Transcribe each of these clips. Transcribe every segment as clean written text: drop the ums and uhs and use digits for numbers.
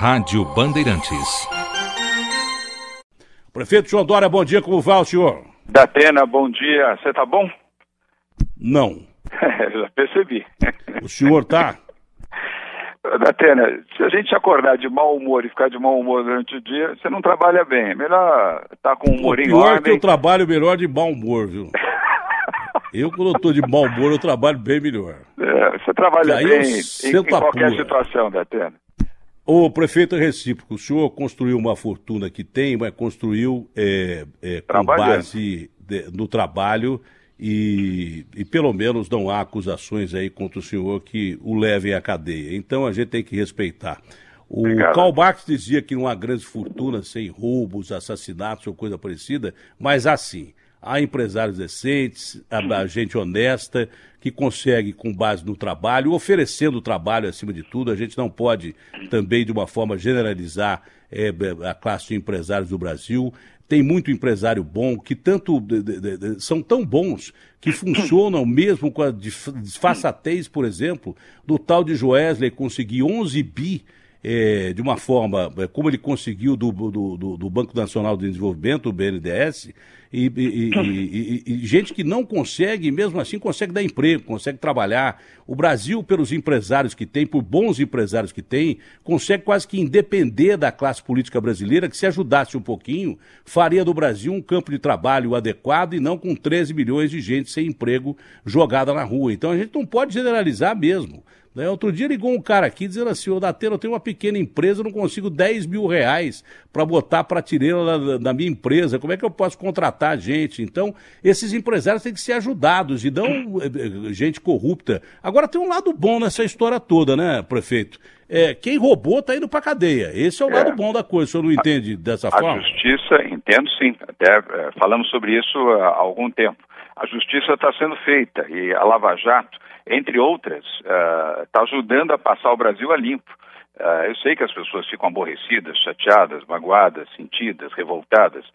Rádio Bandeirantes. Prefeito João Dória, bom dia, como vai o senhor? Datena, bom dia, você tá bom? Não. Já percebi. O senhor tá? Datena, se a gente acordar de mau humor e ficar de mau humor durante o dia, você não trabalha bem. É melhor estar com o humor em ordem. Pior que eu trabalho melhor de mau humor, viu? Eu, quando eu tô de mau humor, eu trabalho bem melhor. Você trabalha bem em qualquer situação, Datena. O prefeito é recíproco. O senhor construiu uma fortuna que tem, mas construiu com base no trabalho e pelo menos não há acusações aí contra o senhor que o levem à cadeia. Então a gente tem que respeitar. O Karl Marx dizia que não há grandes fortunas sem roubos, assassinatos ou coisa parecida, mas assim, há empresários decentes, há gente honesta, que consegue, com base no trabalho, oferecendo trabalho acima de tudo. A gente não pode também, de uma forma, generalizar a classe de empresários do Brasil. Tem muito empresário bom, que são tão bons que funcionam mesmo com a desfaçatez, por exemplo, do tal de Joesley conseguir 11 bi, de uma forma, como ele conseguiu do Banco Nacional de Desenvolvimento, o BNDES, e gente que não consegue, mesmo assim, consegue dar emprego, consegue trabalhar. O Brasil, pelos empresários que tem, por bons empresários que tem, consegue quase que independer da classe política brasileira, que se ajudasse um pouquinho, faria do Brasil um campo de trabalho adequado e não com 13 milhões de gente sem emprego jogada na rua. Então a gente não pode generalizar mesmo. Outro dia ligou um cara aqui dizendo assim: ô Datena, eu tenho uma pequena empresa, eu não consigo 10 mil reais para botar a prateleira da minha empresa, como é que eu posso contratar gente? Então, esses empresários têm que ser ajudados e não gente corrupta. Agora tem um lado bom nessa história toda, né, prefeito? Quem roubou está indo para cadeia. Esse é o lado bom da coisa, o senhor não entende dessa forma? A justiça, entendo sim, até falamos sobre isso há algum tempo. A justiça está sendo feita e a Lava Jato, entre outras, está ajudando a passar o Brasil a limpo. Eu sei que as pessoas ficam aborrecidas, chateadas, magoadas, sentidas, revoltadas,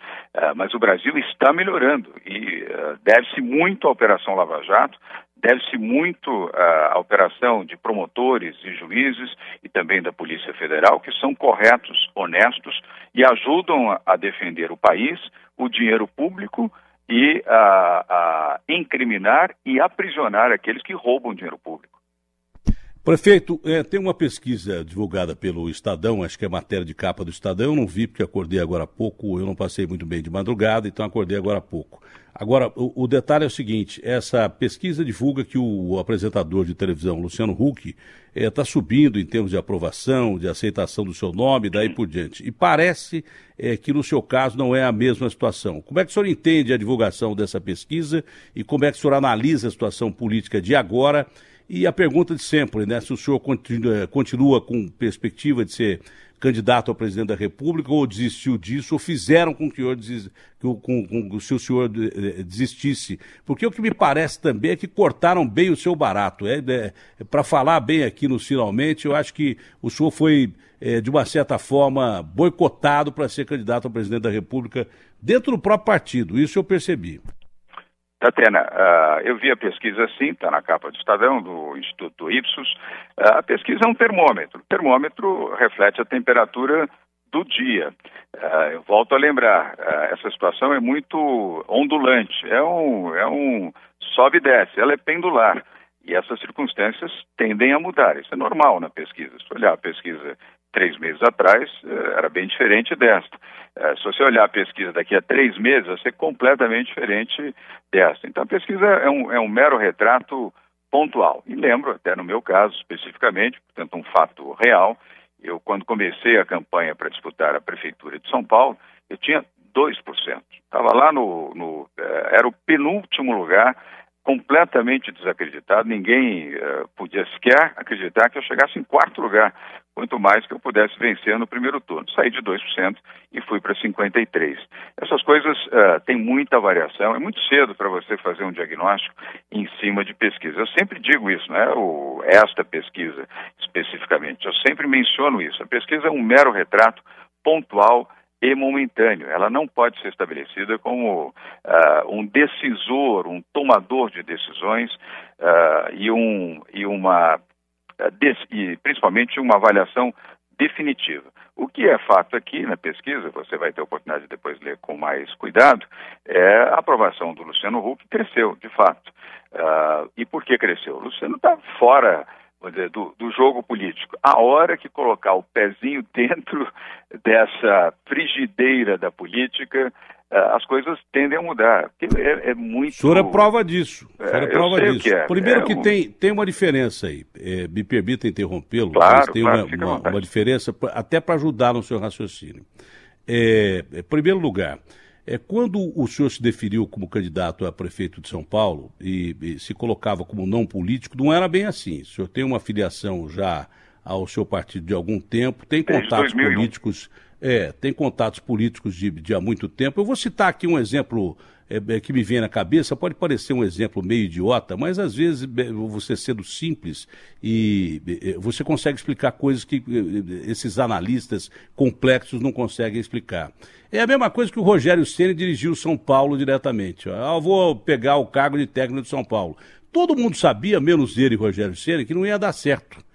mas o Brasil está melhorando e deve-se muito à Operação Lava Jato, deve-se muito à operação de promotores e juízes e também da Polícia Federal, que são corretos, honestos e ajudam a defender o país, o dinheiro público e a incriminar e aprisionar aqueles que roubam dinheiro público. Prefeito, tem uma pesquisa divulgada pelo Estadão, acho que é matéria de capa do Estadão, eu não vi porque acordei agora há pouco, eu não passei muito bem de madrugada, então acordei agora há pouco. Agora, o detalhe é o seguinte, essa pesquisa divulga que o apresentador de televisão, Luciano Huck, está subindo em termos de aprovação, de aceitação do seu nome, daí por diante. E parece que no seu caso não é a mesma situação. Como é que o senhor entende a divulgação dessa pesquisa e como é que o senhor analisa a situação política de agora? E a pergunta de sempre, né? Se o senhor continua com perspectiva de ser candidato a presidente da República ou desistiu disso, ou fizeram com que o senhor desistisse. Porque o que me parece também é que cortaram bem o seu barato. Para falar bem aqui no Finalmente, eu acho que o senhor foi, de uma certa forma, boicotado para ser candidato a presidente da República dentro do próprio partido. Isso eu percebi. Datena, eu vi a pesquisa sim, está na capa do Estadão, do Instituto Ipsos. A pesquisa é um termômetro. O termômetro reflete a temperatura do dia. Eu volto a lembrar, essa situação é muito ondulante, é um sobe e desce, ela é pendular. E essas circunstâncias tendem a mudar. Isso é normal na pesquisa. Se olhar a pesquisa 3 meses atrás, era bem diferente desta. Se você olhar a pesquisa daqui a 3 meses, vai ser completamente diferente desta. Então a pesquisa é um mero retrato pontual. E lembro, até no meu caso especificamente, portanto um fato real, eu quando comecei a campanha para disputar a Prefeitura de São Paulo, eu tinha 2%. Estava lá era o penúltimo lugar, completamente desacreditado, ninguém podia sequer acreditar que eu chegasse em 4º lugar, quanto mais que eu pudesse vencer no primeiro turno. Saí de 2% e fui para 53%. Essas coisas têm muita variação, é muito cedo para você fazer um diagnóstico em cima de pesquisa. Eu sempre digo isso, não é esta pesquisa especificamente, eu sempre menciono isso. A pesquisa é um mero retrato pontual e momentâneo. Ela não pode ser estabelecida como um decisor, um tomador de decisões e principalmente uma avaliação definitiva. O que é fato aqui na pesquisa, você vai ter a oportunidade de depois ler com mais cuidado, é a aprovação do Luciano Huck cresceu, de fato. E por que cresceu? O Luciano está fora, vou dizer, do jogo político. A hora que colocar o pezinho dentro dessa frigideira da política, as coisas tendem a mudar. É muito... O senhor é prova disso. O senhor é prova disso. Que é. Primeiro que tem uma diferença aí. Me permita interrompê-lo, claro, mas tem uma diferença até para ajudar no seu raciocínio. Em primeiro lugar, quando o senhor se definiu como candidato a prefeito de São Paulo e se colocava como não político, não era bem assim. O senhor tem uma filiação já ao seu partido de algum tempo, tem contatos políticos... tem contatos políticos de há muito tempo. Eu vou citar aqui um exemplo que me vem na cabeça, pode parecer um exemplo meio idiota, mas às vezes você sendo simples e você consegue explicar coisas que esses analistas complexos não conseguem explicar. É a mesma coisa que o Rogério Ceni dirigiu São Paulo diretamente. Eu vou pegar o cargo de técnico de São Paulo. Todo mundo sabia, menos ele e Rogério Ceni, que não ia dar certo.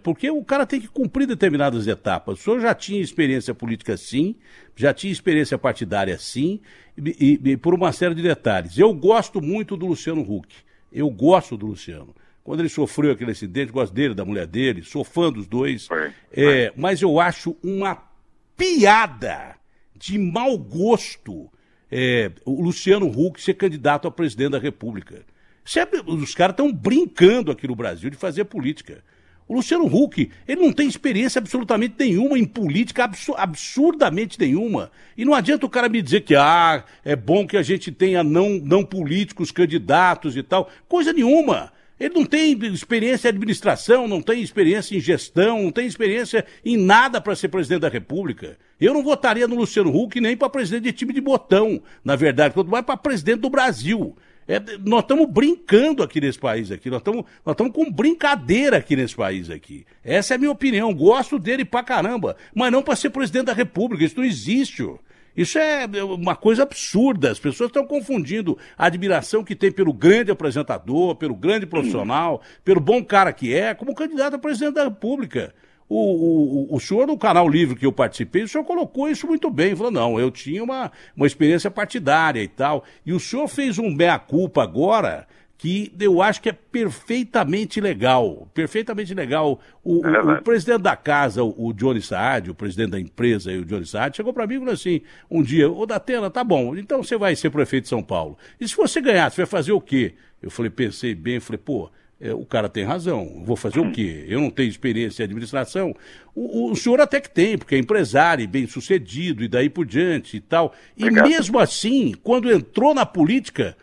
Porque o cara tem que cumprir determinadas etapas. O senhor já tinha experiência política, sim, já tinha experiência partidária, sim, e por uma série de detalhes. Eu gosto muito do Luciano Huck. Eu gosto do Luciano. Quando ele sofreu aquele acidente, gosto dele, da mulher dele, sou fã dos dois. Mas eu acho uma piada de mau gosto o Luciano Huck ser candidato a presidente da República. Os caras estão brincando aqui no Brasil de fazer política. O Luciano Huck, ele não tem experiência absolutamente nenhuma em política, absurdamente nenhuma. E não adianta o cara me dizer que é bom que a gente tenha não políticos, candidatos e tal. Coisa nenhuma. Ele não tem experiência em administração, não tem experiência em gestão, não tem experiência em nada para ser presidente da República. Eu não votaria no Luciano Huck nem para presidente de time de botão, na verdade, quanto mais para presidente do Brasil. Nós estamos brincando aqui nesse país aqui, nós estamos com brincadeira aqui nesse país aqui. Essa é a minha opinião, gosto dele pra caramba, mas não para ser presidente da República, isso não existe. Isso é uma coisa absurda, as pessoas estão confundindo a admiração que tem pelo grande apresentador, pelo grande profissional, pelo bom cara que é, como candidato a presidente da República. O senhor, no Canal Livre que eu participei, o senhor colocou isso muito bem. Falou, não, eu tinha uma experiência partidária e tal. E o senhor fez um meia-culpa agora que eu acho que é perfeitamente legal. Perfeitamente legal. O presidente da casa, o Johnny Saad, o presidente da empresa, o Johnny Saad, chegou para mim e falou assim, um dia, Datena, tá bom, então você vai ser prefeito de São Paulo. E se você ganhar, você vai fazer o quê? Eu falei, pensei bem, falei, o cara tem razão, vou fazer o quê? Eu não tenho experiência em administração. O senhor até que tem, porque é empresário, bem sucedido, e daí por diante e tal. Obrigado. E mesmo assim, quando entrou na política,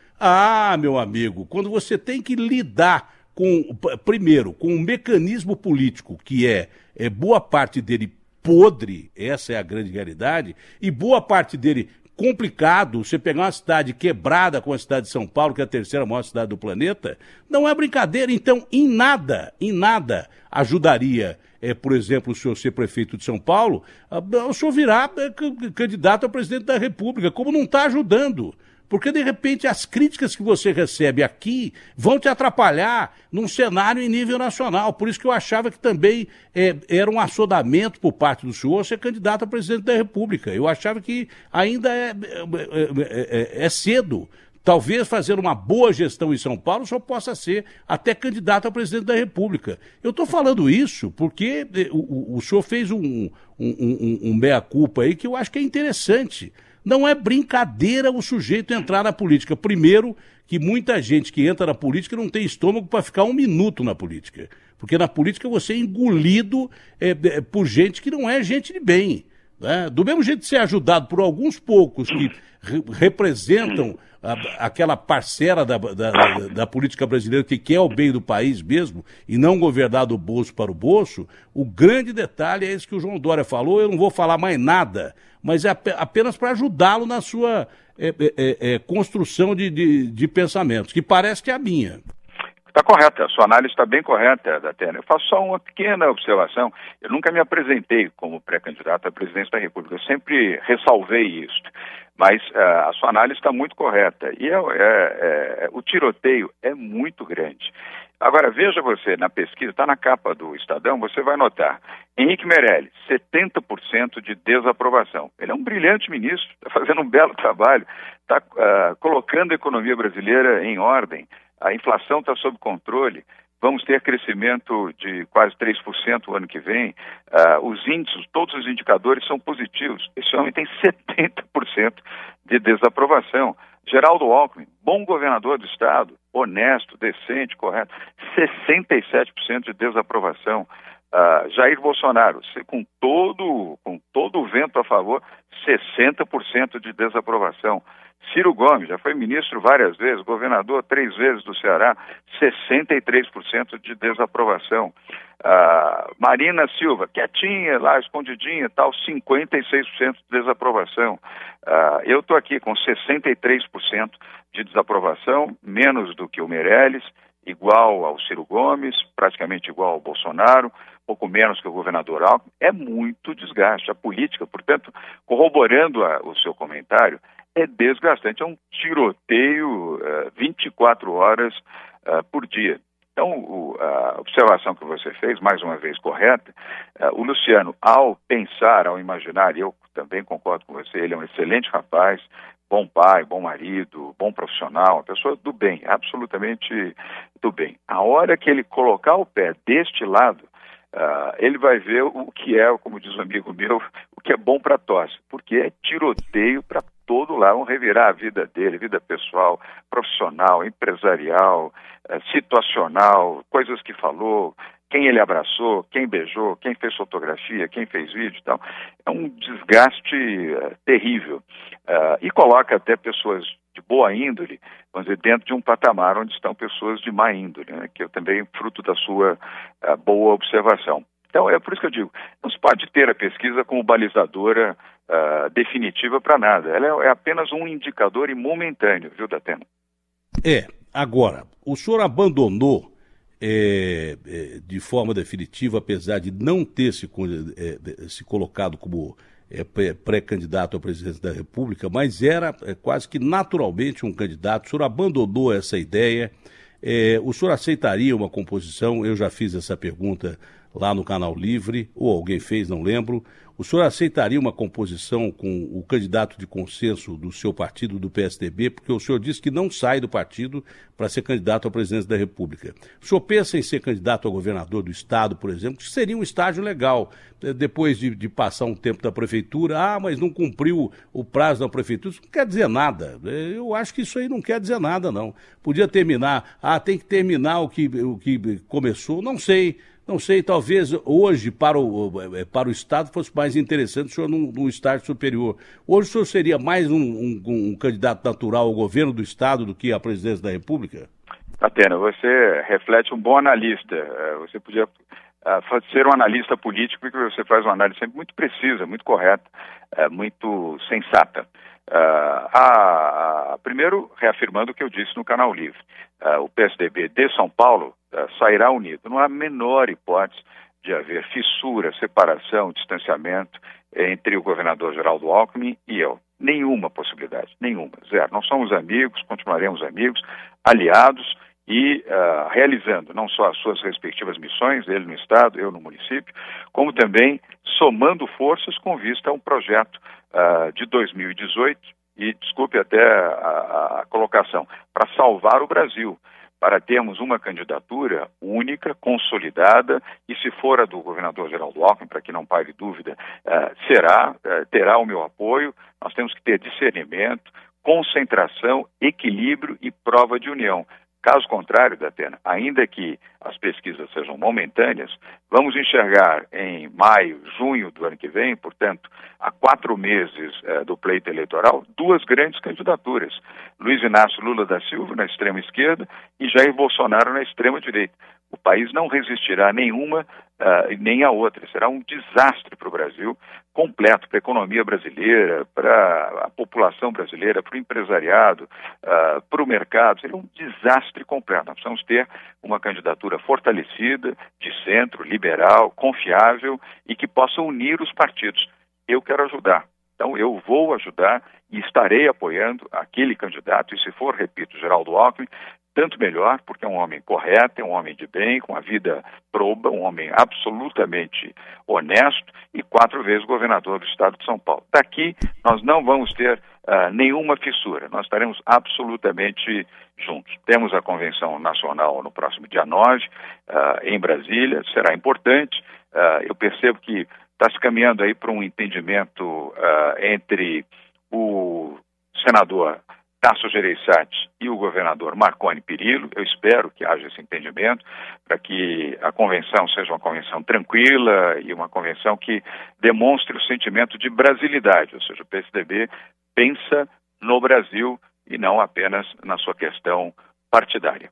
meu amigo, quando você tem que lidar primeiro, com um mecanismo político que é boa parte dele podre, essa é a grande realidade, e boa parte dele complicado, você pegar uma cidade quebrada como a cidade de São Paulo, que é a terceira maior cidade do planeta, não é brincadeira. Então, em nada ajudaria, por exemplo, o senhor ser prefeito de São Paulo, o senhor virar candidato a presidente da República, como não está ajudando. Porque, de repente, as críticas que você recebe aqui vão te atrapalhar num cenário em nível nacional. Por isso que eu achava que também era um assodamento por parte do senhor ser candidato a presidente da República. Eu achava que ainda é cedo. Talvez fazer uma boa gestão em São Paulo só possa ser até candidato a presidente da República. Eu estou falando isso porque o senhor fez um meia-culpa aí que eu acho que é interessante. Não é brincadeira o sujeito entrar na política. Primeiro, que muita gente que entra na política não tem estômago para ficar um minuto na política. Porque na política você é engolido por gente que não é gente de bem. Né? Do mesmo jeito de ser ajudado por alguns poucos que representam aquela parcela da política brasileira que quer o bem do país mesmo e não governar do bolso para o bolso, o grande detalhe é isso que o João Dória falou. Eu não vou falar mais nada, mas é apenas para ajudá-lo na sua construção de pensamentos, que parece que é a minha. Está correta, a sua análise está bem correta, Datena. Eu faço só uma pequena observação. Eu nunca me apresentei como pré-candidato à presidência da República, eu sempre ressalvei isso. Mas a sua análise está muito correta. E o tiroteio é muito grande. Agora, veja você, na pesquisa, está na capa do Estadão, você vai notar, Henrique Meirelles, 70% de desaprovação. Ele é um brilhante ministro, está fazendo um belo trabalho, está colocando a economia brasileira em ordem, a inflação está sob controle, vamos ter crescimento de quase 3% o ano que vem, os índices, todos os indicadores são positivos. Esse homem tem 70% de desaprovação. Geraldo Alckmin, bom governador do estado, honesto, decente, correto, 67% de desaprovação. Jair Bolsonaro, com todo o vento a favor, 60% de desaprovação. Ciro Gomes, já foi ministro várias vezes, governador 3 vezes do Ceará, 63% de desaprovação. Marina Silva, quietinha lá, escondidinha, tal, 56% de desaprovação. Eu estou aqui com 63% de desaprovação, menos do que o Meirelles, igual ao Ciro Gomes, praticamente igual ao Bolsonaro, pouco menos que o governador Alckmin. É muito desgaste. A política, portanto, corroborando o seu comentário, é desgastante, é um tiroteio 24 horas por dia. Então, a observação que você fez, mais uma vez correta, o Luciano, ao pensar, ao imaginar, e eu também concordo com você, ele é um excelente rapaz, bom pai, bom marido, bom profissional, uma pessoa do bem, absolutamente do bem. A hora que ele colocar o pé deste lado, ele vai ver o que é, como diz um amigo meu, o que é bom para tosse, porque é tiroteio para todo lado, vão revirar a vida dele, vida pessoal, profissional, empresarial, situacional, coisas que falou, quem ele abraçou, quem beijou, quem fez fotografia, quem fez vídeo e tal. É um desgaste terrível e coloca até pessoas de boa índole, vamos dizer, dentro de um patamar onde estão pessoas de má índole, né, que é também fruto da sua boa observação. Então, é por isso que eu digo, não se pode ter a pesquisa como balizadora definitiva para nada. Ela é apenas um indicador e momentâneo, viu, Datena? Agora, o senhor abandonou de forma definitiva, apesar de não ter se colocado como pré-candidato à presidência da República, mas era quase que naturalmente um candidato. O senhor abandonou essa ideia. O senhor aceitaria uma composição? Eu já fiz essa pergunta lá no Canal Livre, ou alguém fez, não lembro. O senhor aceitaria uma composição com o candidato de consenso do seu partido, do PSDB, porque o senhor disse que não sai do partido para ser candidato à presidência da República. O senhor pensa em ser candidato a governador do estado, por exemplo, que seria um estágio legal, depois de passar um tempo da prefeitura, mas não cumpriu o prazo da prefeitura, isso não quer dizer nada. Eu acho que isso aí não quer dizer nada, não. Podia terminar, tem que terminar o que começou, não sei, talvez hoje para o Estado fosse mais interessante o senhor num estágio superior. Hoje o senhor seria mais um candidato natural ao governo do Estado do que à presidência da República? Atena, você reflete um bom analista. Você podia ser um analista político, porque você faz uma análise sempre muito precisa, muito correta, muito sensata. Primeiro, reafirmando o que eu disse no Canal Livre, o PSDB de São Paulo sairá unido. Não há a menor hipótese de haver fissura, separação, distanciamento entre o governador Geraldo Alckmin e eu. Nenhuma possibilidade, nenhuma, zero. Nós somos amigos, continuaremos amigos, aliados e realizando não só as suas respectivas missões, ele no Estado, eu no município, como também somando forças com vista a um projeto de 2018, e desculpe até a colocação, para salvar o Brasil, para termos uma candidatura única, consolidada, e se for a do governador Geraldo Alckmin, para que não paire dúvida, terá o meu apoio. Nós temos que ter discernimento, concentração, equilíbrio e prova de união. Caso contrário, Datena, ainda que as pesquisas sejam momentâneas, vamos enxergar em maio, junho do ano que vem, portanto, há 4 meses do pleito eleitoral, 2 grandes candidaturas. Luiz Inácio Lula da Silva, na extrema esquerda, e Jair Bolsonaro, na extrema direita. O país não resistirá a nenhuma nem a outra. Será um desastre para o Brasil completo, para a economia brasileira, para a população brasileira, para o empresariado, para o mercado. Seria um desastre completo. Nós precisamos ter uma candidatura fortalecida, de centro, liberal, confiável e que possa unir os partidos. Eu quero ajudar. Então, eu vou ajudar e estarei apoiando aquele candidato, e se for, repito, Geraldo Alckmin, tanto melhor, porque é um homem correto, é um homem de bem, com a vida proba, um homem absolutamente honesto e 4 vezes governador do estado de São Paulo. Daqui, nós não vamos ter nenhuma fissura, nós estaremos absolutamente juntos. Temos a convenção nacional no próximo dia 9, em Brasília, será importante. Eu percebo que está se caminhando aí para um entendimento entre o senador Tasso Gereissati e o governador Marconi Perillo. Eu espero que haja esse entendimento para que a convenção seja uma convenção tranquila e uma convenção que demonstre o sentimento de brasilidade, ou seja, o PSDB pensa no Brasil e não apenas na sua questão partidária.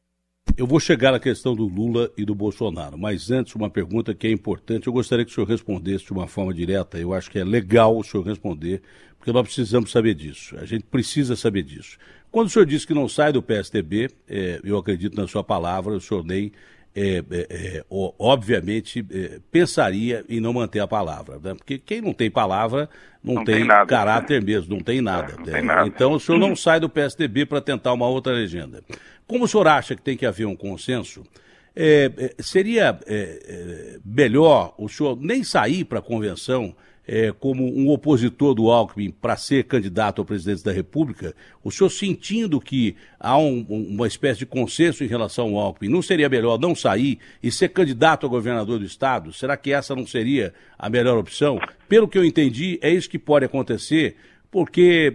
Eu vou chegar na questão do Lula e do Bolsonaro, mas antes uma pergunta que é importante, eu gostaria que o senhor respondesse de uma forma direta, eu acho que é legal o senhor responder, porque nós precisamos saber disso, a gente precisa saber disso. Quando o senhor disse que não sai do PSDB, eu acredito na sua palavra, o senhor nem, obviamente, pensaria em não manter a palavra, né? Porque quem não tem palavra não tem nada, caráter mesmo, não tem nada. Não tem nada. Então o senhor não sai do PSDB para tentar uma outra legenda. Como o senhor acha que tem que haver um consenso, seria melhor o senhor nem sair para a convenção como um opositor do Alckmin para ser candidato à presidência da República? O senhor sentindo que há uma espécie de consenso em relação ao Alckmin, não seria melhor não sair e ser candidato a governador do estado? Será que essa não seria a melhor opção? Pelo que eu entendi, é isso que pode acontecer, porque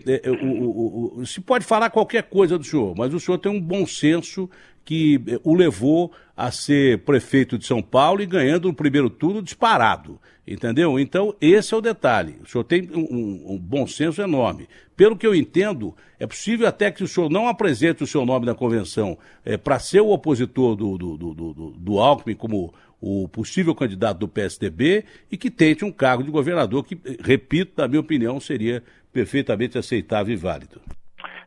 se pode falar qualquer coisa do senhor, mas o senhor tem um bom senso que o levou a ser prefeito de São Paulo e ganhando no primeiro turno disparado, entendeu? Então, esse é o detalhe. O senhor tem um bom senso enorme. Pelo que eu entendo, é possível até que o senhor não apresente o seu nome na convenção para ser o opositor do Alckmin como o possível candidato do PSDB e que tente um cargo de governador que, repito, na minha opinião, seria perfeitamente aceitável e válido.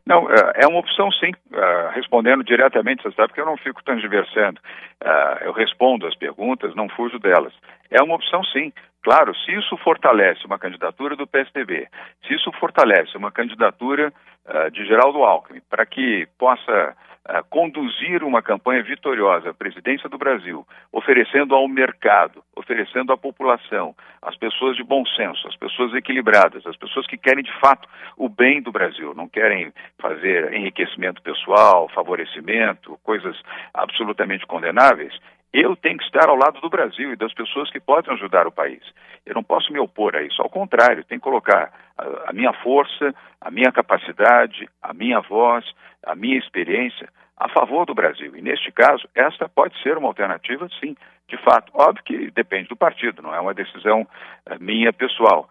Não, é uma opção sim, respondendo diretamente, você sabe que eu não fico transversando, eu respondo as perguntas, não fujo delas. É uma opção sim, claro, se isso fortalece uma candidatura do PSDB, se isso fortalece uma candidatura de Geraldo Alckmin, para que possa conduzir uma campanha vitoriosa à presidência do Brasil, oferecendo ao mercado, oferecendo à população, às pessoas de bom senso, às pessoas equilibradas, às pessoas que querem de fato o bem do Brasil, não querem fazer enriquecimento pessoal, favorecimento, coisas absolutamente condenáveis. Eu tenho que estar ao lado do Brasil e das pessoas que podem ajudar o país. Eu não posso me opor a isso, ao contrário, tenho que colocar a minha força, a minha capacidade, a minha voz, a minha experiência a favor do Brasil. E neste caso, esta pode ser uma alternativa, sim, de fato. Óbvio que depende do partido, não é uma decisão minha pessoal.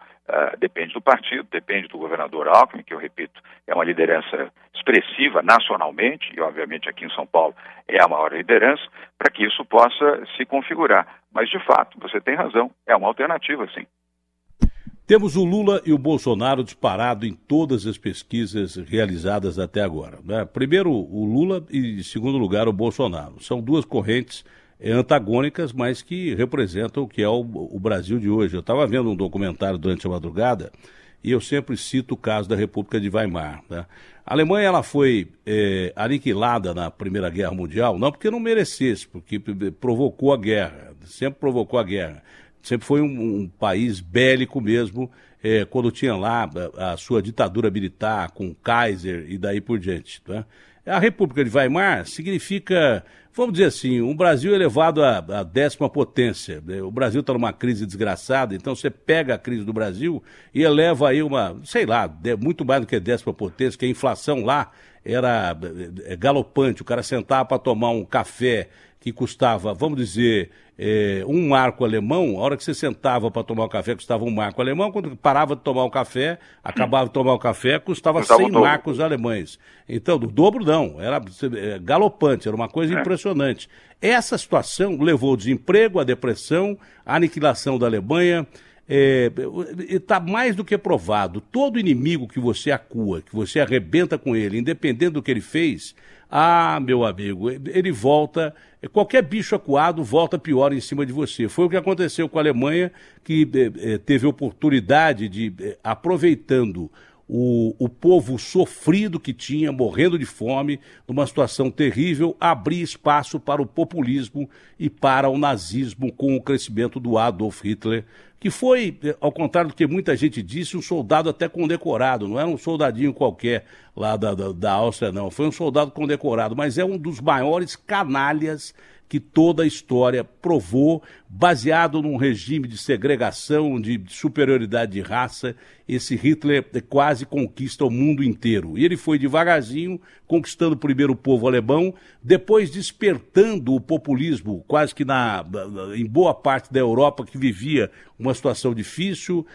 Depende do partido, depende do governador Alckmin, que eu repito, é uma liderança expressiva nacionalmente, e obviamente aqui em São Paulo é a maior liderança, para que isso possa se configurar. Mas de fato, você tem razão, é uma alternativa, sim. Temos o Lula e o Bolsonaro disparado em todas as pesquisas realizadas até agora, né? Primeiro o Lula e, em segundo lugar, o Bolsonaro. São duas correntes antagônicas, mas que representam o que é o Brasil de hoje. Eu estava vendo um documentário durante a madrugada e eu sempre cito o caso da República de Weimar, né? A Alemanha ela foi aniquilada na Primeira Guerra Mundial, não porque não merecesse, porque provocou a guerra, sempre provocou a guerra. Sempre foi um país bélico mesmo, quando tinha lá a sua ditadura militar com Kaiser e daí por diante, né? A República de Weimar significa, vamos dizer assim, um Brasil elevado à 10ª potência. O Brasil está numa crise desgraçada, então você pega a crise do Brasil e eleva aí muito mais do que a 10ª potência, que a inflação lá era galopante, o cara sentava para tomar um café que custava, vamos dizer, um marco alemão. A hora que você sentava para tomar o café, custava um marco alemão. Quando parava de tomar o café, acabava de tomar o café, custava 100 marcos alemães. Então, do dobro não, era galopante, era uma coisa impressionante. Essa situação levou ao desemprego, à depressão, à aniquilação da Alemanha. Está mais do que provado. Todo inimigo que você acua, que você arrebenta com ele, independente do que ele fez, meu amigo, ele volta, qualquer bicho acuado volta pior em cima de você. Foi o que aconteceu com a Alemanha, que teve oportunidade de, aproveitando o povo sofrido que tinha, morrendo de fome, numa situação terrível, abrir espaço para o populismo e para o nazismo com o crescimento do Adolf Hitler, que foi, ao contrário do que muita gente disse, um soldado até condecorado, não era um soldadinho qualquer lá da Áustria, não, foi um soldado condecorado, mas é um dos maiores canalhas que toda a história provou, baseado num regime de segregação, de superioridade de raça. Esse Hitler quase conquista o mundo inteiro. E ele foi devagarzinho, conquistando primeiro o povo alemão, depois despertando o populismo, quase que em boa parte da Europa que vivia uma situação difícil.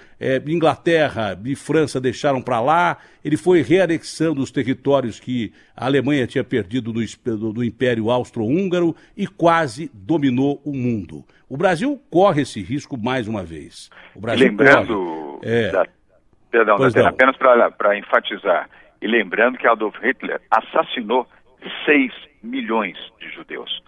Inglaterra e França deixaram para lá. Ele foi reanexando os territórios que a Alemanha tinha perdido do Império Austro-Húngaro e quase dominou o mundo. O Brasil corre esse risco mais uma vez. O Brasil lembrando, apenas para enfatizar, e lembrando que Adolf Hitler assassinou 6 milhões de judeus.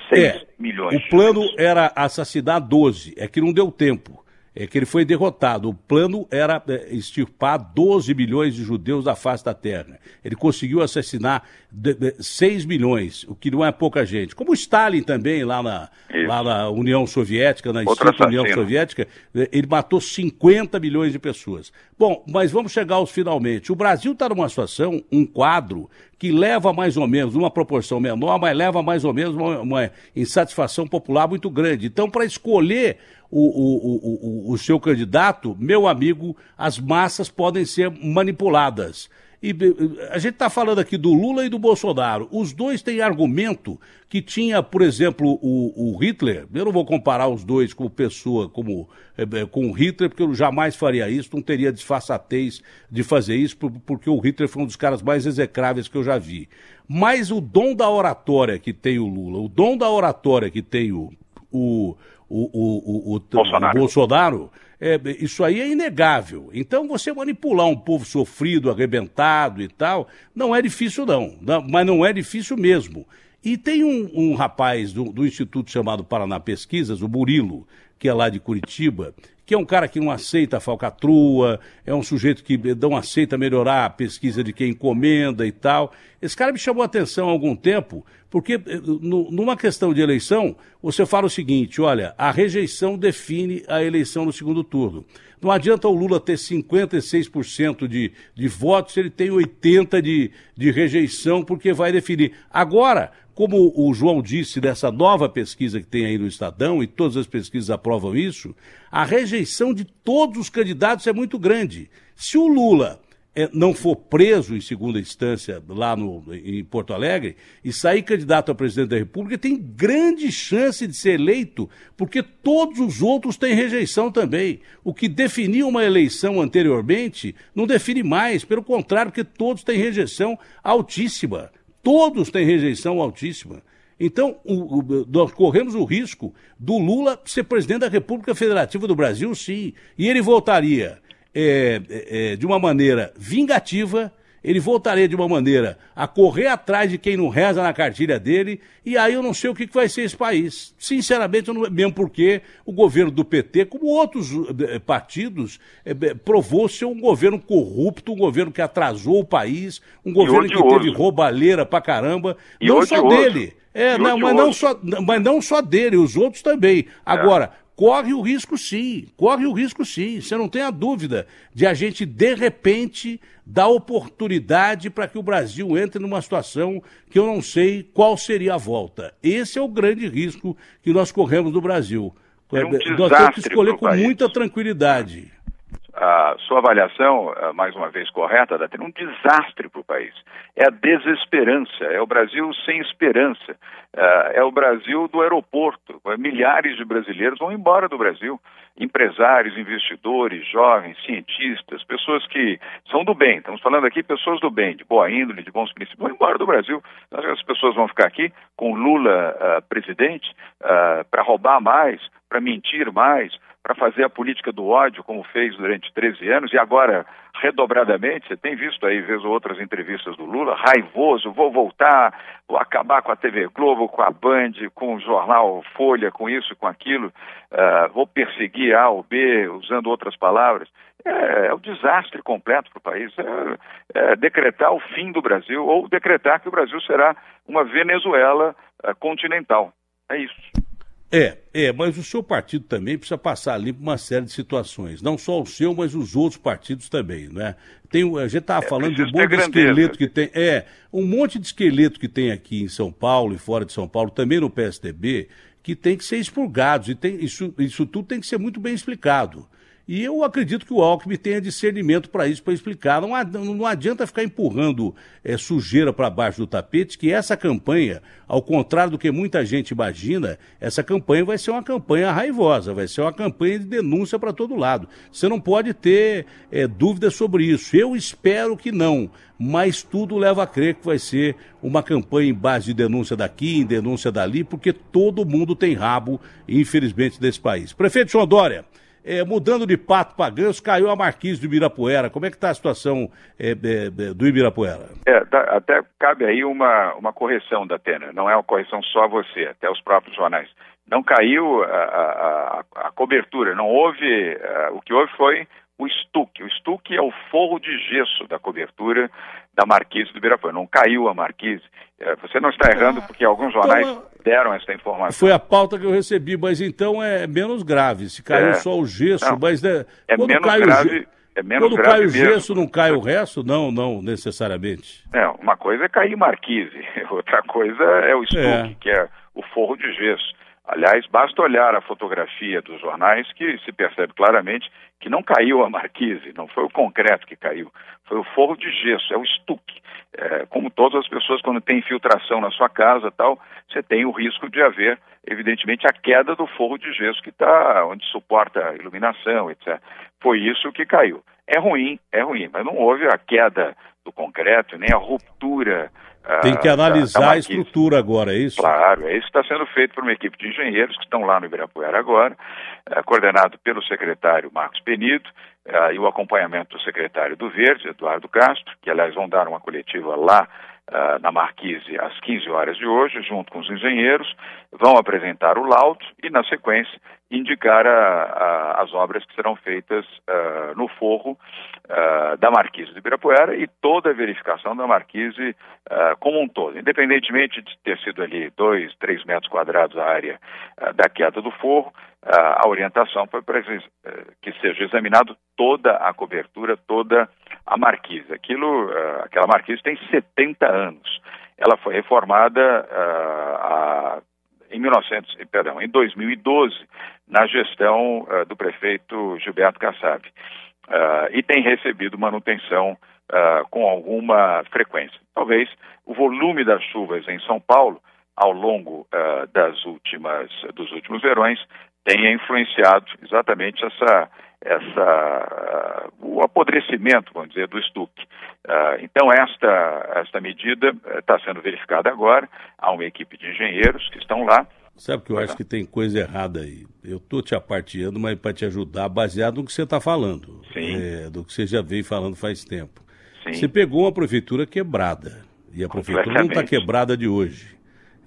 6 milhões. O plano era assassinar 12, é que não deu tempo. É que ele foi derrotado. O plano era extirpar 12 milhões de judeus da face da terra. Ele conseguiu assassinar 6 milhões, o que não é pouca gente. Como Stalin também, lá na União Soviética, na extinta União Soviética, ele matou 50 milhões de pessoas. Bom, mas vamos chegar aos finalmente. O Brasil está numa situação, um quadro, que leva mais ou menos, uma proporção menor, mas leva mais ou menos uma insatisfação popular muito grande. Então, para escolher o seu candidato, meu amigo, as massas podem ser manipuladas. E a gente está falando aqui do Lula e do Bolsonaro. Os dois têm argumento que tinha, por exemplo, o Hitler. Eu não vou comparar os dois como pessoa, com o Hitler, porque eu jamais faria isso, não teria disfarçatez de fazer isso, porque o Hitler foi um dos caras mais execráveis que eu já vi. Mas o dom da oratória que tem o Lula, o dom da oratória que tem o Bolsonaro, isso aí é inegável. Então, você manipular um povo sofrido, arrebentado e tal, não é difícil não, mas não é difícil mesmo. E tem um rapaz do Instituto chamado Paraná Pesquisas, o Murilo, que é lá de Curitiba, que é um cara que não aceita a falcatrua, é um sujeito que não aceita melhorar a pesquisa de quem encomenda e tal. Esse cara me chamou a atenção há algum tempo, porque numa questão de eleição, você fala o seguinte, olha, a rejeição define a eleição no segundo turno. Não adianta o Lula ter 56% de votos se ele tem 80% de rejeição, porque vai definir. Agora, como o João disse dessa nova pesquisa que tem aí no Estadão, e todas as pesquisas aprovam isso, a rejeição de todos os candidatos é muito grande. Se o Lula não for preso em segunda instância lá em Porto Alegre e sair candidato a presidente da República, tem grande chance de ser eleito, porque todos os outros têm rejeição também. O que definia uma eleição anteriormente não define mais, pelo contrário, porque todos têm rejeição altíssima. Todos têm rejeição altíssima. Então, nós corremos o risco do Lula ser presidente da República Federativa do Brasil, sim. E ele voltaria de uma maneira vingativa, ele voltaria de uma maneira a correr atrás de quem não reza na cartilha dele, e aí eu não sei o que vai ser esse país. Sinceramente, eu não, mesmo porque o governo do PT, como outros partidos, provou ser um governo corrupto, um governo que atrasou o país, um governo que teve roubalheira pra caramba, não só dele. Mas não só dele, os outros também. Agora, corre o risco sim, você não tem a dúvida de a gente, de repente, dar oportunidade para que o Brasil entre numa situação que eu não sei qual seria a volta. Esse é o grande risco que nós corremos no Brasil. Nós temos que escolher com muita tranquilidade. a sua avaliação, mais uma vez correta, da um desastre para o país. É a desesperança, é o Brasil sem esperança, é o Brasil do aeroporto. Milhares de brasileiros vão embora do Brasil, empresários, investidores, jovens, cientistas, pessoas que são do bem, estamos falando aqui pessoas do bem, de boa índole, de bons princípios, vão embora do Brasil. As pessoas vão ficar aqui com Lula presidente para roubar mais, para mentir mais, para fazer a política do ódio, como fez durante 13 anos, e agora, redobradamente, você tem visto aí, vez ou outras entrevistas do Lula, raivoso, vou voltar, vou acabar com a TV Globo, com a Band, com o jornal Folha, com isso, com aquilo, vou perseguir A ou B, usando outras palavras. É o desastre completo para o país, é decretar o fim do Brasil, ou decretar que o Brasil será uma Venezuela continental. É isso. Mas o seu partido também precisa passar ali por uma série de situações. Não só o seu, mas os outros partidos também, né? A gente estava falando de um monte de esqueleto que tem. Um monte de esqueleto que tem aqui em São Paulo e fora de São Paulo, também no PSDB, que tem que ser expurgados. E isso tudo tem que ser muito bem explicado. E eu acredito que o Alckmin tenha discernimento para isso, para explicar. Não adianta ficar empurrando sujeira para baixo do tapete, que essa campanha, ao contrário do que muita gente imagina, essa campanha vai ser uma campanha raivosa, vai ser uma campanha de denúncia para todo lado. Você não pode ter dúvidas sobre isso. Eu espero que não, mas tudo leva a crer que vai ser uma campanha em base de denúncia daqui, em denúncia dali, porque todo mundo tem rabo, infelizmente, desse país. Prefeito João Dória, mudando de pato para ganso, caiu a Marquise do Ibirapuera. Como é que está a situação do Ibirapuera? Até cabe aí uma correção da Atena. Não é uma correção só a você, até os próprios jornais. Não caiu a cobertura, não houve... o que houve foi o estuque. O estuque é o forro de gesso da cobertura da Marquise do Ibirapuera. Não caiu a Marquise. Você não está errando, porque alguns jornais deram essa informação. Foi a pauta que eu recebi, mas então é menos grave. Se caiu só o gesso, não, mas quando menos cai grave. Quando cai o gesso, não cai o resto? Não necessariamente. Uma coisa é cair Marquise, outra coisa é o estuque, que é o forro de gesso. Aliás, basta olhar a fotografia dos jornais que se percebe claramente que não caiu a Marquise, não foi o concreto que caiu, foi o forro de gesso, é o estuque. Como todas as pessoas, quando tem infiltração na sua casa tal, você tem o risco de haver, evidentemente, a queda do forro de gesso que está onde suporta a iluminação, etc. Foi isso que caiu. É ruim, mas não houve a queda do concreto, nem a ruptura. Tem que analisar a estrutura agora, é isso? Claro, isso está sendo feito por uma equipe de engenheiros que estão lá no Ibirapuera agora, coordenado pelo secretário Marcos Penido e o acompanhamento do secretário do Verde, Eduardo Castro, que aliás vão dar uma coletiva lá na Marquise às 15 horas de hoje, junto com os engenheiros, vão apresentar o laudo e, na sequência, indicar as obras que serão feitas no forro da Marquise do Ibirapuera e toda a verificação da Marquise como um todo. Independentemente de ter sido ali 2, 3 metros quadrados a área da queda do forro, a orientação foi para que seja examinado toda a cobertura, toda a Marquise. Aquela Marquise tem 70 anos. Ela foi reformada em 2012, na gestão do prefeito Gilberto Kassab, e tem recebido manutenção com alguma frequência. Talvez o volume das chuvas em São Paulo, ao longo dos últimos verões, tenha influenciado exatamente o apodrecimento, vamos dizer, do estuque. Então, esta medida está sendo verificada agora. Há uma equipe de engenheiros que estão lá. Sabe que eu acho que tem coisa errada aí. Eu estou te aparteando, mas para te ajudar, baseado no que você está falando. Sim. Do que você já veio falando faz tempo. Sim. Você pegou uma prefeitura quebrada. E a prefeitura não está quebrada de hoje.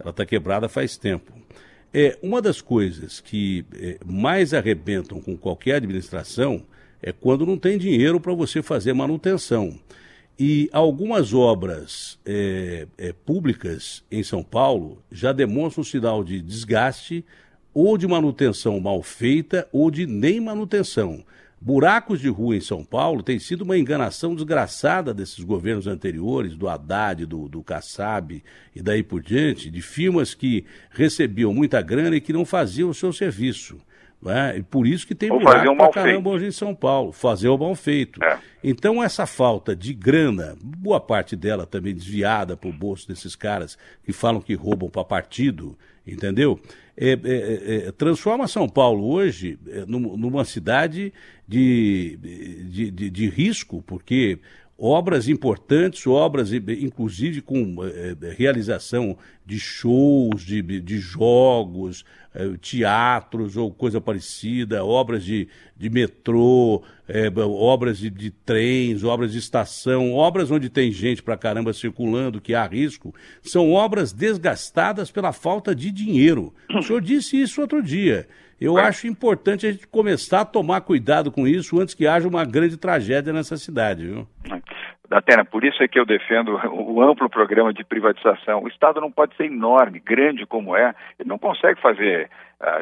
Ela está quebrada faz tempo. Uma das coisas que mais arrebentam com qualquer administração é quando não tem dinheiro para você fazer manutenção. E algumas obras públicas em São Paulo já demonstram um sinal de desgaste ou de manutenção mal feita ou de nem manutenção. Buracos de rua em São Paulo tem sido uma enganação desgraçada desses governos anteriores, do Haddad, do Kassab e daí por diante, de firmas que recebiam muita grana e que não faziam o seu serviço. E por isso que tem buraco pra caramba hoje em São Paulo, fazer o mal feito. Então essa falta de grana, boa parte dela também desviada pro bolso desses caras que falam que roubam para partido, entendeu? Transforma São Paulo hoje numa cidade de risco, porque obras importantes, obras inclusive com realização de shows, de jogos, teatros ou coisa parecida, obras de metrô, obras de trens, obras de estação, obras onde tem gente pra caramba circulando, que há risco, são obras desgastadas pela falta de dinheiro. O senhor disse isso outro dia. Eu acho importante a gente começar a tomar cuidado com isso antes que haja uma grande tragédia nessa cidade, viu? Datena, por isso é que eu defendo o amplo programa de privatização. O Estado não pode ser enorme, grande como ele não consegue fazer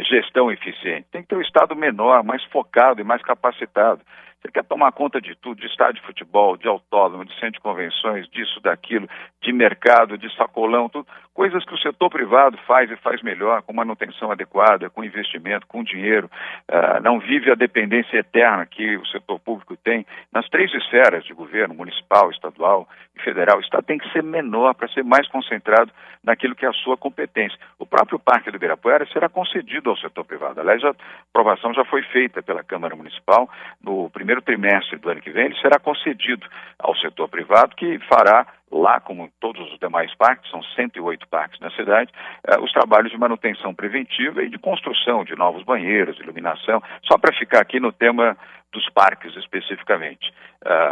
gestão eficiente. Tem que ter um Estado menor, mais focado e mais capacitado. Você quer tomar conta de tudo, de estádio de futebol, de autódromo, de centro de convenções, disso, daquilo, de mercado, de sacolão, tudo, coisas que o setor privado faz e faz melhor, com manutenção adequada, com investimento, com dinheiro, não vive a dependência eterna que o setor público tem nas 3 esferas de governo, municipal, estadual e federal. O Estado tem que ser menor para ser mais concentrado naquilo que é a sua competência. O próprio Parque do Ibirapuera será concedido ao setor privado. Aliás, a aprovação já foi feita pela Câmara Municipal. No primeiro trimestre do ano que vem, ele será concedido ao setor privado, que fará lá, como todos os demais parques, são 108 parques na cidade, os trabalhos de manutenção preventiva e de construção de novos banheiros, iluminação, só para ficar aqui no tema dos parques especificamente.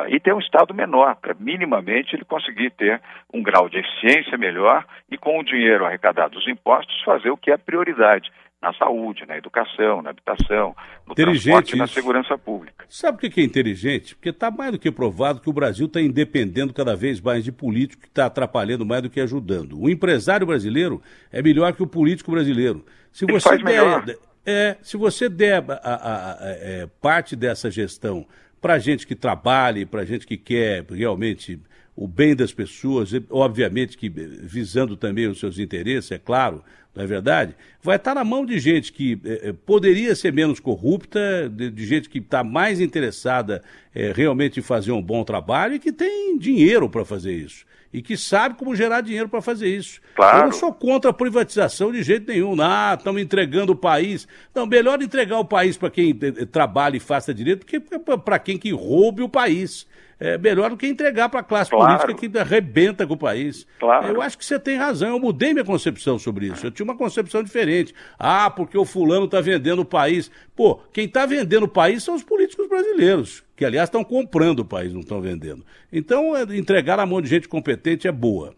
E ter um Estado menor, para minimamente ele conseguir ter um grau de eficiência melhor e com o dinheiro arrecadado dos impostos fazer o que é prioridade na saúde, na educação, na habitação, no transporte e na segurança pública. Sabe o que é inteligente? Porque está mais do que provado que o Brasil está independendo cada vez mais de político que está atrapalhando mais do que ajudando. O empresário brasileiro é melhor que o político brasileiro. Se você der parte dessa gestão para gente que trabalhe, para gente que quer realmente o bem das pessoas, obviamente que visando também os seus interesses, é claro, não é verdade? Vai estar na mão de gente que poderia ser menos corrupta, de gente que está mais interessada realmente em fazer um bom trabalho e que tem dinheiro para fazer isso. E que sabe como gerar dinheiro para fazer isso. Claro. Eu não sou contra a privatização de jeito nenhum. Estamos entregando o país. Não, melhor entregar o país para quem trabalha e faça direito do que para quem que roube o país. É melhor do que entregar para a classe política que arrebenta com o país. Claro. Eu acho que você tem razão, eu mudei minha concepção sobre isso. Eu tinha uma concepção diferente. Porque o fulano está vendendo o país. Pô, quem está vendendo o país são os políticos brasileiros, que aliás estão comprando o país, não estão vendendo. Então, entregar na mão de gente competente é boa.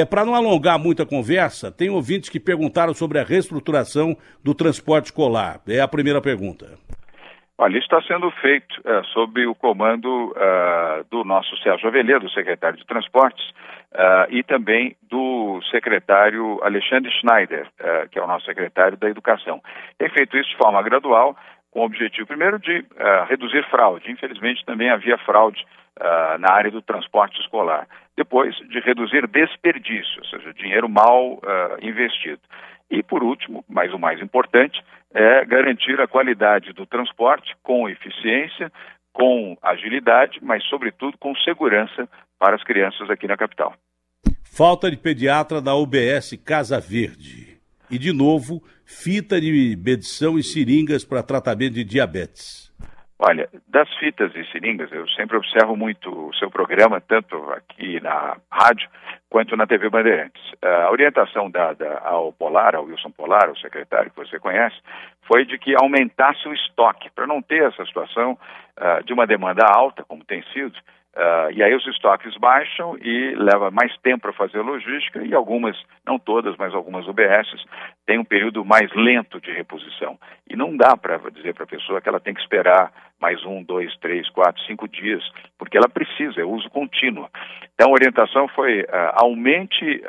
Para não alongar muito a conversa, tem ouvintes que perguntaram sobre a reestruturação do transporte escolar. É a primeira pergunta. Olha, isso está sendo feito sob o comando do nosso Sérgio Aveledo, secretário de Transportes, e também do secretário Alexandre Schneider, que é o nosso secretário da Educação. Tem feito isso de forma gradual, com o objetivo, primeiro, de reduzir fraude. Infelizmente, também havia fraude na área do transporte escolar. Depois, de reduzir desperdício, ou seja, dinheiro mal investido. E, por último, mas o mais importante, é garantir a qualidade do transporte com eficiência, com agilidade, mas, sobretudo, com segurança para as crianças aqui na capital. Falta de pediatra na UBS Casa Verde. E, de novo, fita de medição e seringas para tratamento de diabetes. Olha, das fitas e seringas, eu sempre observo muito o seu programa, tanto aqui na rádio quanto na TV Bandeirantes. A orientação dada ao Wilson Polar, o secretário que você conhece, foi de que aumentasse o estoque, para não ter essa situação de uma demanda alta, como tem sido, e aí os estoques baixam e leva mais tempo para fazer a logística e algumas, não todas, mas algumas UBSs têm um período mais lento de reposição. E não dá para dizer para a pessoa que ela tem que esperar mais 1, 2, 3, 4, 5 dias, porque ela precisa, é uso contínuo. Então a orientação foi aumente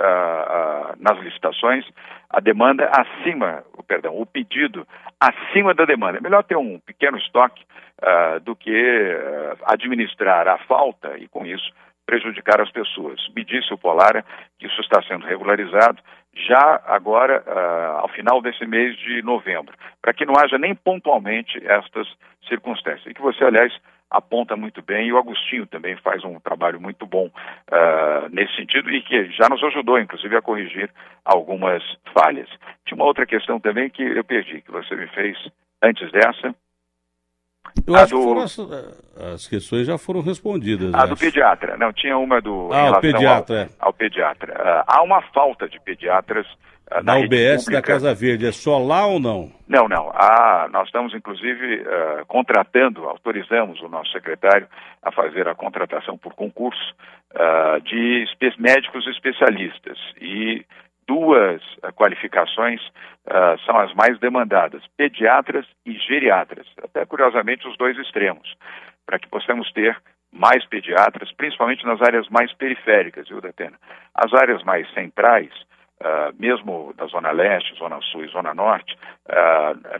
nas licitações a demanda o pedido acima da demanda. É melhor ter um pequeno estoque do que administrar a falta e, com isso, prejudicar as pessoas. Me disse o Polara que isso está sendo regularizado já agora, ao final desse mês de novembro, para que não haja nem pontualmente estas circunstâncias. E que você, aliás, aponta muito bem, e o Agostinho também faz um trabalho muito bom nesse sentido, e que já nos ajudou, inclusive, a corrigir algumas falhas. Tinha uma outra questão também que eu perdi, que você me fez antes dessa. Eu acho que as questões já foram respondidas. Do pediatra. Não, tinha uma do... o pediatra. Ao pediatra. Há uma falta de pediatras na UBS da Casa Verde. É só lá ou não? Não. Nós estamos, inclusive, autorizamos o nosso secretário a fazer a contratação por concurso de médicos especialistas. E duas qualificações são as mais demandadas, pediatras e geriatras, até curiosamente os dois extremos, para que possamos ter mais pediatras, principalmente nas áreas mais periféricas, viu, Datena? As áreas mais centrais, mesmo da Zona Leste, Zona Sul e Zona Norte,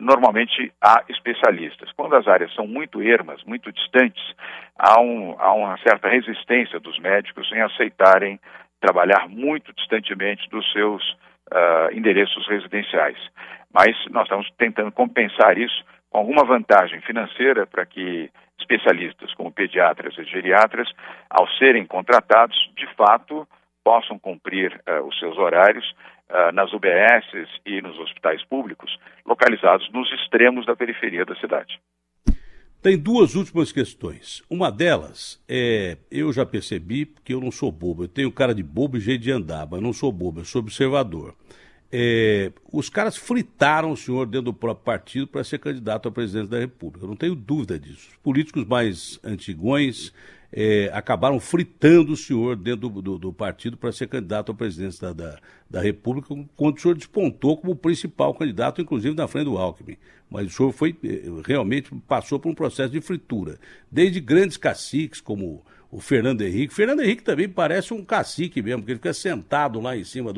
normalmente há especialistas. Quando as áreas são muito ermas, muito distantes, há uma certa resistência dos médicos em aceitarem trabalhar muito distantemente dos seus endereços residenciais. Mas nós estamos tentando compensar isso com alguma vantagem financeira para que especialistas como pediatras e geriatras, ao serem contratados, de fato, possam cumprir os seus horários nas UBSs e nos hospitais públicos, localizados nos extremos da periferia da cidade. Tem duas últimas questões. Uma delas eu já percebi que eu não sou bobo. Eu tenho cara de bobo e jeito de andar, mas não sou bobo, eu sou observador. Os caras fritaram o senhor dentro do próprio partido para ser candidato à presidência da República. Eu não tenho dúvida disso. Os políticos mais antigões acabaram fritando o senhor dentro do partido para ser candidato à presidência da República, quando o senhor despontou como principal candidato, inclusive na frente do Alckmin. Mas o senhor realmente passou por um processo de fritura. Desde grandes caciques como o Fernando Henrique. Fernando Henrique também parece um cacique mesmo, porque ele fica sentado lá em cima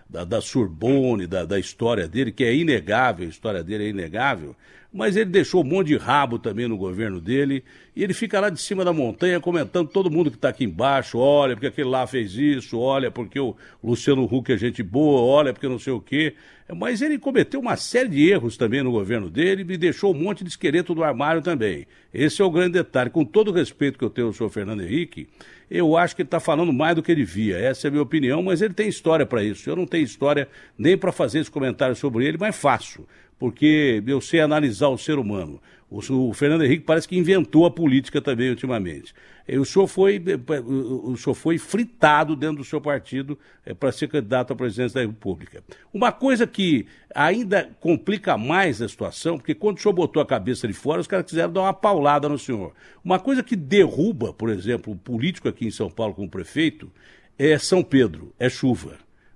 da Sorbonne, da história dele, que é inegável, a história dele é inegável, mas ele deixou um monte de rabo também no governo dele, e ele fica lá de cima da montanha comentando todo mundo que está aqui embaixo, olha porque aquele lá fez isso, olha porque o Luciano Huck é gente boa, olha porque não sei o quê. Mas ele cometeu uma série de erros também no governo dele e deixou um monte de esqueleto do armário também. Esse é o grande detalhe. Com todo o respeito que eu tenho ao senhor Fernando Henrique, eu acho que ele está falando mais do que ele devia. Essa é a minha opinião, mas ele tem história para isso. Eu não tenho história nem para fazer esse comentário sobre ele, mas faço, porque eu sei analisar o ser humano. O Fernando Henrique parece que inventou a política também ultimamente. O senhor foi fritado dentro do seu partido para ser candidato à presidência da República. Uma coisa que ainda complica mais a situação, porque quando o senhor botou a cabeça de fora, os caras quiseram dar uma paulada no senhor. Uma coisa que derruba, por exemplo, um político aqui em São Paulo como prefeito, é São Pedro, é chuva.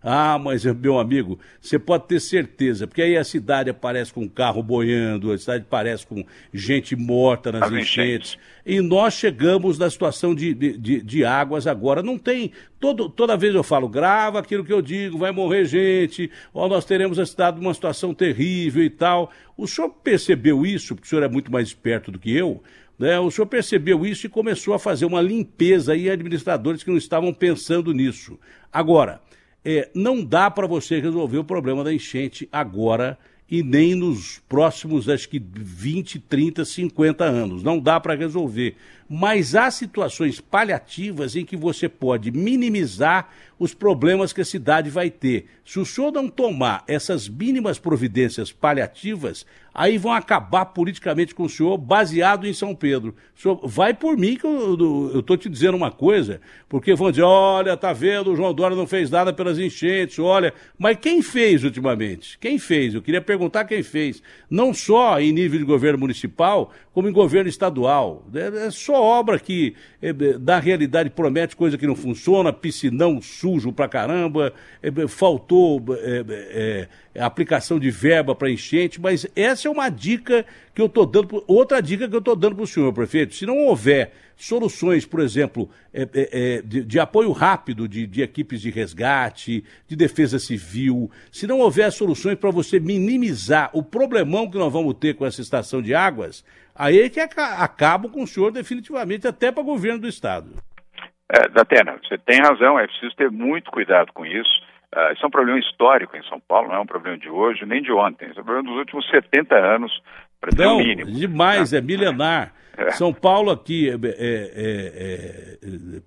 Ah, mas, meu amigo, você pode ter certeza, porque aí a cidade aparece com um carro boiando, a cidade aparece com gente morta nas enchentes. E nós chegamos na situação de águas agora. Não tem. Toda vez eu falo, grava aquilo que eu digo, vai morrer gente, ou nós teremos a cidade numa situação terrível e tal. O senhor percebeu isso, porque o senhor é muito mais esperto do que eu, né? O senhor percebeu isso e começou a fazer uma limpeza em administradores que não estavam pensando nisso. Agora, não dá para você resolver o problema da enchente agora e nem nos próximos, acho que 20, 30, 50 anos. Não dá para resolver. Mas há situações paliativas em que você pode minimizar os problemas que a cidade vai ter. Se o senhor não tomar essas mínimas providências paliativas, aí vão acabar politicamente com o senhor baseado em São Pedro. O senhor vai por mim que eu estou te dizendo uma coisa, porque vão dizer, olha, tá vendo, o João Dória não fez nada pelas enchentes, olha. Mas quem fez ultimamente? Quem fez? Eu queria perguntar quem fez. Não só em nível de governo municipal, como em governo estadual. É só obra que, na realidade, promete coisa que não funciona, piscinão sujo pra caramba, faltou aplicação de verba para enchente, mas essa é uma dica que eu estou dando, outra dica que eu estou dando para o senhor, prefeito. Se não houver soluções, por exemplo, de apoio rápido de equipes de resgate, de defesa civil, se não houver soluções para você minimizar o problemão que nós vamos ter com essa estação de águas, aí é que acabam com o senhor definitivamente, até para o governo do Estado. Datena, você tem razão, é preciso ter muito cuidado com isso. Isso é um problema histórico em São Paulo, não é um problema de hoje nem de ontem. Isso é um problema dos últimos 70 anos, para dizer o mínimo. Demais, é milenar. São Paulo aqui,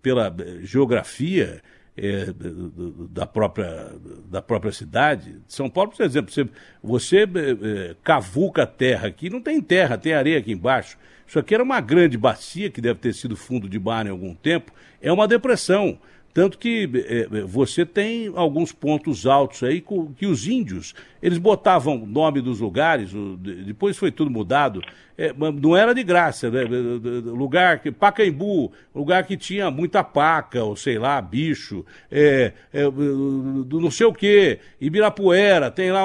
pela geografia da própria cidade, São Paulo, por exemplo, você cavuca a terra aqui, não tem terra, tem areia aqui embaixo. Isso aqui era uma grande bacia, que deve ter sido fundo de mar em algum tempo, é uma depressão. Tanto que você tem alguns pontos altos aí que os índios, eles botavam nome dos lugares, depois foi tudo mudado, não era de graça, né? Lugar que, Pacaembu, lugar que tinha muita paca, ou sei lá, bicho, não sei o quê, Ibirapuera, tem lá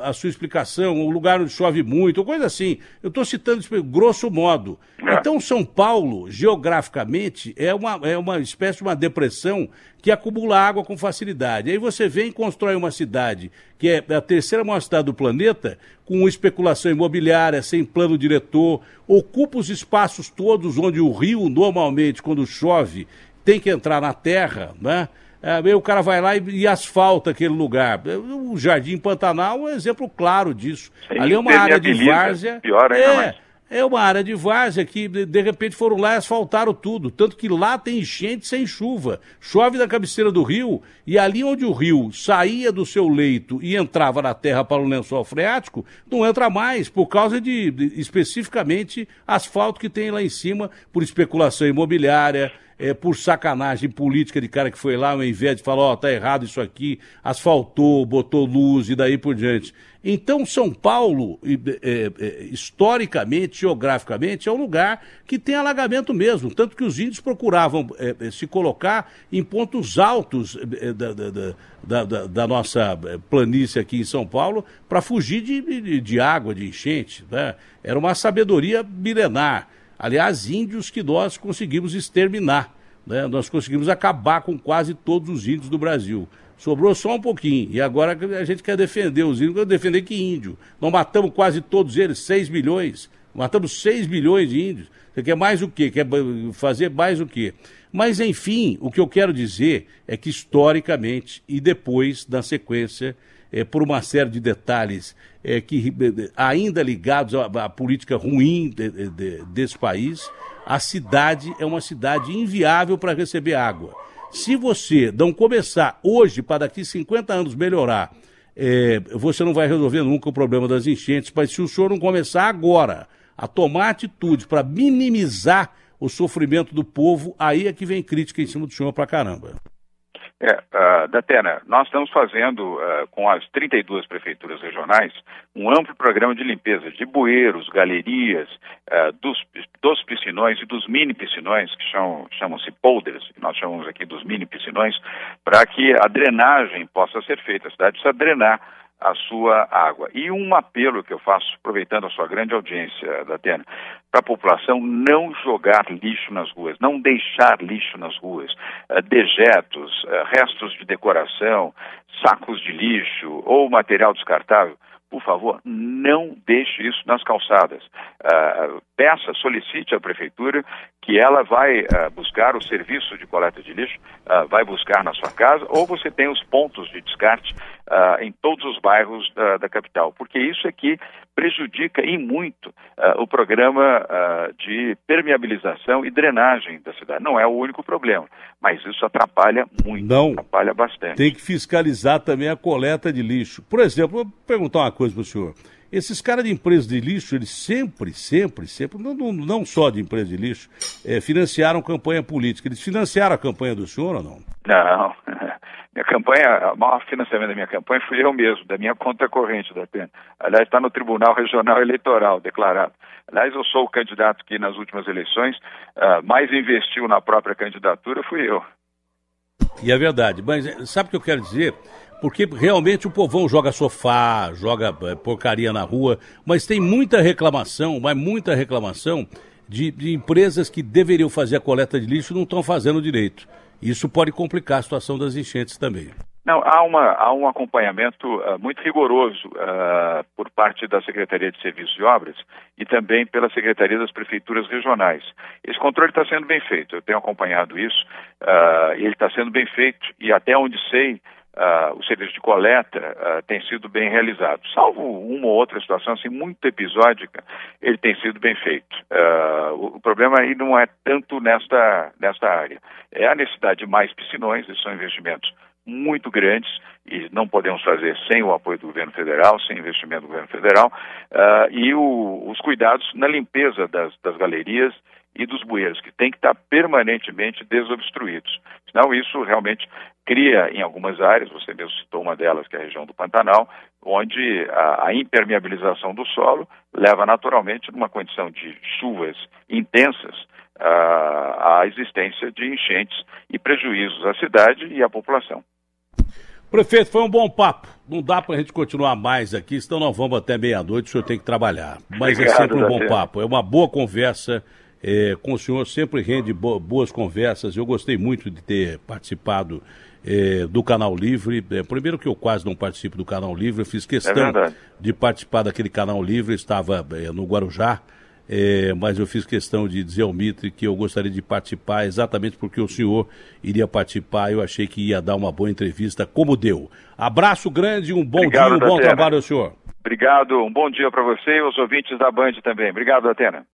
a sua explicação, o lugar onde chove muito, coisa assim. Eu estou citando grosso modo. Então, São Paulo, geograficamente, é uma espécie de uma depressão que acumula água com facilidade. Aí você vem e constrói uma cidade que é a terceira maior cidade do planeta, com especulação imobiliária, sem plano diretor, ocupa os espaços todos onde o rio, normalmente, quando chove, tem que entrar na terra, né? Aí o cara vai lá e asfalta aquele lugar. O Jardim Pantanal é um exemplo claro disso. Ali é uma área de várzea. Pior ainda mais. É uma área de várzea que, de repente, foram lá e asfaltaram tudo. Tanto que lá tem enchente sem chuva. Chove na cabeceira do rio, e ali onde o rio saía do seu leito e entrava na terra para o lençol freático, não entra mais, por causa de especificamente, asfalto que tem lá em cima, por especulação imobiliária, por sacanagem política de cara que foi lá, ao invés de falar, tá errado isso aqui, asfaltou, botou luz e daí por diante. Então, São Paulo, historicamente, geograficamente, é um lugar que tem alagamento mesmo, tanto que os índios procuravam se colocar em pontos altos da nossa planície aqui em São Paulo para fugir de água, de enchente, né? Era uma sabedoria milenar. Aliás, índios que nós conseguimos exterminar, né? Nós conseguimos acabar com quase todos os índios do Brasil. Sobrou só um pouquinho, e agora a gente quer defender os índios, quer defender que índio? Nós matamos quase todos eles, 6 milhões, matamos 6 milhões de índios. Você quer mais o quê? Quer fazer mais o quê? Mas, enfim, o que eu quero dizer é que, historicamente, e depois, na sequência, por uma série de detalhes que ainda ligados à política ruim desse país, a cidade é uma cidade inviável para receber água. Se você não começar hoje, para daqui 50 anos melhorar, você não vai resolver nunca o problema das enchentes, mas se o senhor não começar agora a tomar atitude para minimizar o sofrimento do povo, aí é que vem crítica em cima do senhor pra caramba. Datena, nós estamos fazendo, com as 32 prefeituras regionais, um amplo programa de limpeza de bueiros, galerias, dos piscinões e dos mini piscinões, que chamam-se polders, nós chamamos aqui dos mini piscinões, para que a drenagem possa ser feita. A cidade precisa drenar a sua água. E um apelo que eu faço, aproveitando a sua grande audiência, Datena, para a população não jogar lixo nas ruas, não deixar lixo nas ruas, dejetos, restos de decoração, sacos de lixo ou material descartável. Por favor, não deixe isso nas calçadas. Solicite à prefeitura que ela vai buscar o serviço de coleta de lixo, vai buscar na sua casa, ou você tem os pontos de descarte em todos os bairros da capital, porque isso aqui prejudica e muito o programa de permeabilização e drenagem da cidade. Não é o único problema, mas isso atrapalha muito, atrapalha bastante. Tem que fiscalizar também a coleta de lixo. Por exemplo, vou perguntar uma coisa para o senhor. Esses caras de empresas de lixo, eles sempre, não só de empresa de lixo, financiaram campanha política. Eles financiaram a campanha do senhor ou não? Não. Minha campanha, o maior financiamento da minha campanha fui eu mesmo, da minha conta corrente da pena. Aliás, está no Tribunal Regional Eleitoral, declarado. Aliás, eu sou o candidato que nas últimas eleições mais investiu na própria candidatura, fui eu. E é verdade, mas sabe o que eu quero dizer? Porque realmente o povão joga sofá, joga porcaria na rua, mas tem muita reclamação, de empresas que deveriam fazer a coleta de lixo e não estão fazendo direito. Isso pode complicar a situação das enchentes também. Não, há um acompanhamento muito rigoroso por parte da Secretaria de Serviços e Obras e também pela Secretaria das Prefeituras Regionais. Esse controle está sendo bem feito, eu tenho acompanhado isso, ele está sendo bem feito e até onde sei, o serviço de coleta tem sido bem realizado. Salvo uma ou outra situação assim, muito episódica, ele tem sido bem feito. O problema aí não é tanto nesta área. É a necessidade de mais piscinões, esses são investimentos muito grandes e não podemos fazer sem o apoio do governo federal, sem investimento do governo federal, e os cuidados na limpeza das galerias e dos bueiros, que tem que estar permanentemente desobstruídos. Senão isso realmente cria em algumas áreas, você mesmo citou uma delas, que é a região do Pantanal, onde a impermeabilização do solo leva naturalmente, numa condição de chuvas intensas, à existência de enchentes e prejuízos à cidade e à população. Prefeito, foi um bom papo. Não dá para a gente continuar mais aqui, senão nós vamos até meia-noite, o senhor tem que trabalhar. Mas obrigado, é sempre um bom papo, é uma boa conversa. Com o senhor sempre rende boas conversas. Eu gostei muito de ter participado do Canal Livre. Primeiro que eu quase não participo do Canal Livre, eu fiz questão de participar daquele Canal Livre, estava no Guarujá, mas eu fiz questão de dizer ao Mitre que eu gostaria de participar exatamente porque o senhor iria participar. Eu achei que ia dar uma boa entrevista, como deu. Abraço grande, um bom dia, um bom trabalho ao senhor. Obrigado, um bom dia para você e aos ouvintes da Band também. Obrigado, Atena.